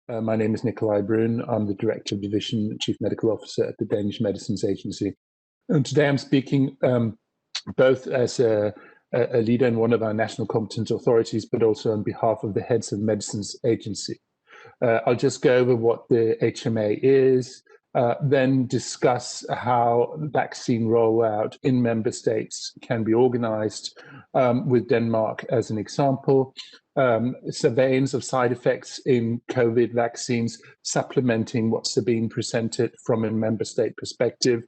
My name is Nikolai Brun. I'm the Director of Division, Chief Medical Officer at the Danish Medicines Agency. And today I'm speaking both as a leader in one of our national competent authorities, but also on behalf of the Heads of Medicines Agency. I'll just go over what the HMA is, then discuss how vaccine rollout in member states can be organized, with Denmark as an example, surveillance of side effects in COVID vaccines, supplementing what's being presented from a member state perspective,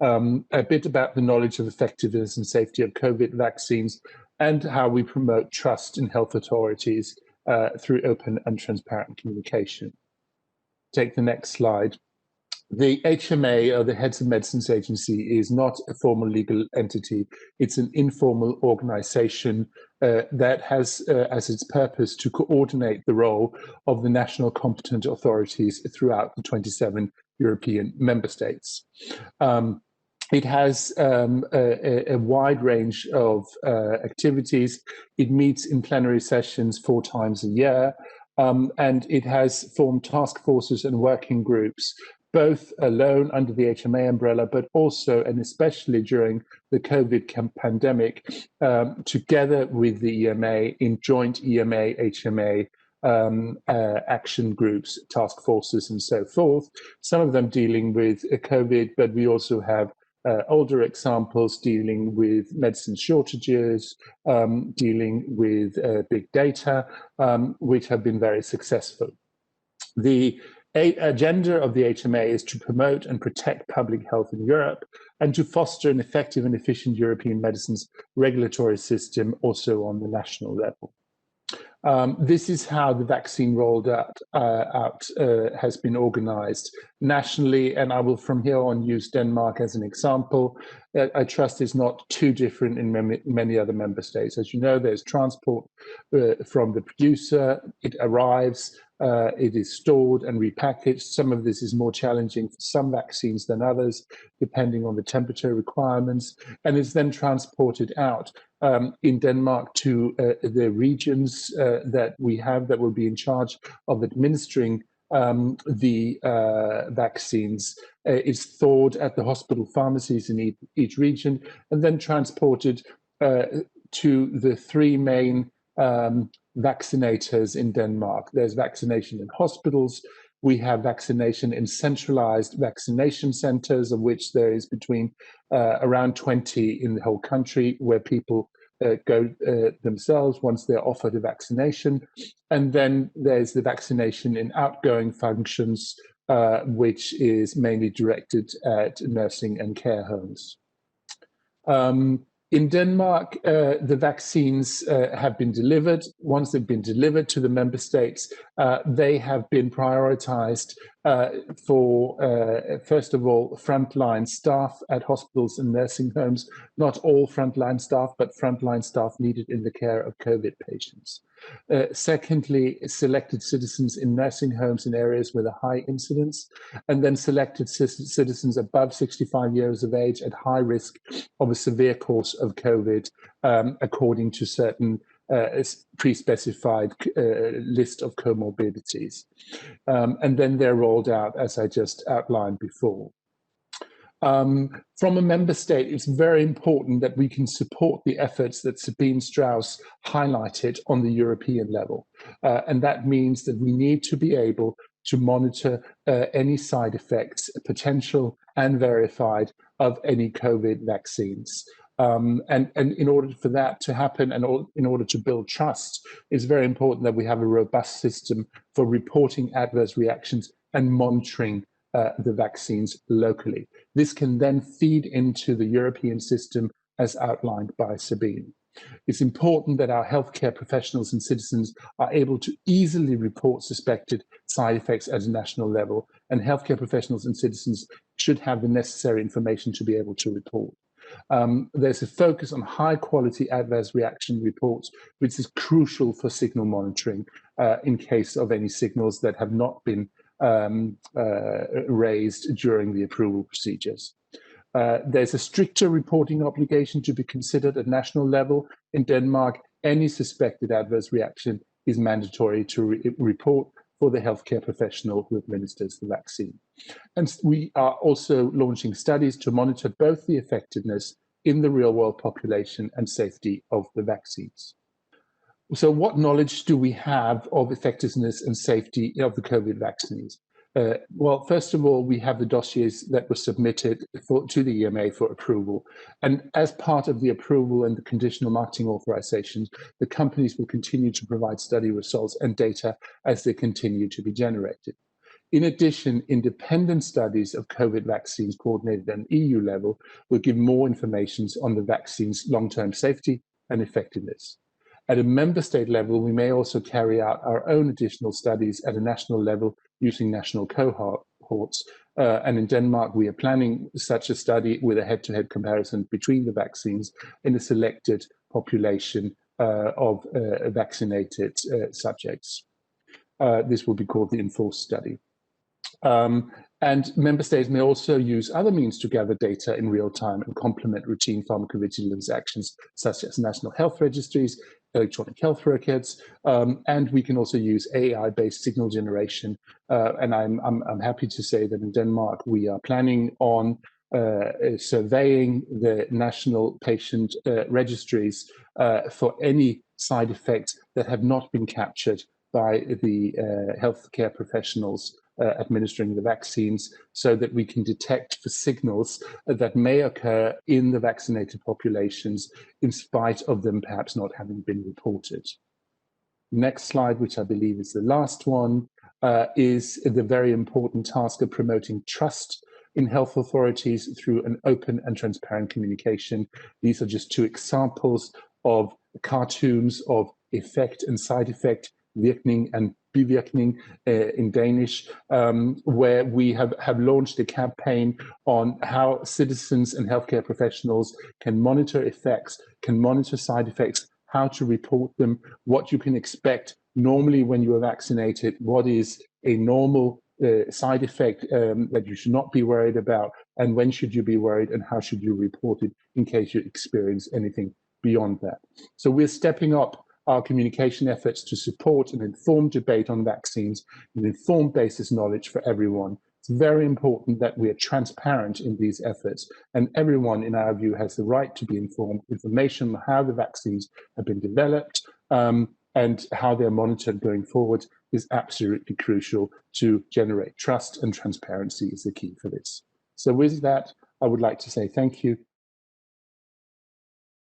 a bit about the knowledge of effectiveness and safety of COVID vaccines, and how we promote trust in health authorities through open and transparent communication. Take the next slide. The HMA, or the Heads of Medicines Agency, is not a formal legal entity. It's an informal organization that has as its purpose to coordinate the role of the national competent authorities throughout the 27 European member states. It has a wide range of activities. It meets in plenary sessions 4 times a year, and it has formed task forces and working groups, both alone under the HMA umbrella, but also and especially during the COVID pandemic, together with the EMA in joint EMA-HMA action groups, task forces, and so forth. Some of them dealing with COVID, but we also have older examples dealing with medicine shortages, dealing with big data, which have been very successful. The agenda of the HMA is to promote and protect public health in Europe and to foster an effective and efficient European medicines regulatory system also on the national level. This is how the vaccine rolled out has been organized nationally, and I will from here on use Denmark as an example. I trust it's not too different in many other member states. As you know, there's transport from the producer, it arrives, it is stored and repackaged. Some of this is more challenging for some vaccines than others, depending on the temperature requirements, and is then transported out in Denmark to the regions that we have that will be in charge of administering the vaccines. Is thawed at the hospital pharmacies in each region and then transported to the 3 main vaccinators in Denmark. There's vaccination in hospitals. We have vaccination in centralized vaccination centers, of which there is between around 20 in the whole country, where people go themselves once they're offered a vaccination. And then there's the vaccination in outgoing functions, which is mainly directed at nursing and care homes. In Denmark, the vaccines have been delivered. Once they've been delivered to the member states, they have been prioritized for, first of all, frontline staff at hospitals and nursing homes. Not all frontline staff, but frontline staff needed in the care of COVID patients. Secondly, selected citizens in nursing homes in areas with a high incidence, and then selected citizens above 65 years of age at high risk of a severe course of COVID, according to certain pre-specified list of comorbidities. And then they're rolled out, as I just outlined before. From a member state, it's very important that we can support the efforts that Sabine Strauss highlighted on the European level. And that means that we need to be able to monitor any side effects, potential and verified, of any COVID vaccines. And in order for that to happen, and in order to build trust, it's very important that we have a robust system for reporting adverse reactions and monitoring the vaccines locally. This can then feed into the European system as outlined by Sabine. It's important that our healthcare professionals and citizens are able to easily report suspected side effects at a national level, and healthcare professionals and citizens should have the necessary information to be able to report. There's a focus on high quality adverse reaction reports, which is crucial for signal monitoring in case of any signals that have not been raised during the approval procedures. There's a stricter reporting obligation to be considered at national level. In Denmark, any suspected adverse reaction is mandatory to report for the healthcare professional who administers the vaccine. And we are also launching studies to monitor both the effectiveness in the real world population and safety of the vaccines. So what knowledge do we have of effectiveness and safety of the COVID vaccines? Well, first of all, we have the dossiers that were submitted to the EMA for approval. And as part of the approval and the conditional marketing authorizations, the companies will continue to provide study results and data as they continue to be generated. In addition, independent studies of COVID vaccines coordinated at an EU level will give more information on the vaccine's long-term safety and effectiveness. At a member state level, we may also carry out our own additional studies at a national level using national cohorts. And in Denmark, we are planning such a study with a head-to-head comparison between the vaccines in a selected population of vaccinated subjects. This will be called the ENFORCE study. And member states may also use other means to gather data in real time and complement routine pharmacovigilance actions, such as national health registries, electronic health records, and we can also use AI-based signal generation. And I'm happy to say that in Denmark, we are planning on surveying the national patient registries for any side effects that have not been captured by the healthcare professionals administering the vaccines, so that we can detect for signals that may occur in the vaccinated populations in spite of them perhaps not having been reported. Next slide, which I believe is the last one, is the very important task of promoting trust in health authorities through an open and transparent communication. These are just two examples of cartoons of effect and side effect, virkning and bivirkning in Danish, where we have launched a campaign on how citizens and healthcare professionals can monitor effects, can monitor side effects, how to report them, what you can expect normally when you are vaccinated, what is a normal side effect that you should not be worried about, and when should you be worried, and how should you report it in case you experience anything beyond that. So we're stepping up our communication efforts to support an informed debate on vaccines and informed basis knowledge for everyone. It's very important that we are transparent in these efforts, and everyone, in our view, has the right to be informed. Information on how the vaccines have been developed and how they're monitored going forward is absolutely crucial to generate trust, and transparency is the key for this. So with that, I would like to say thank you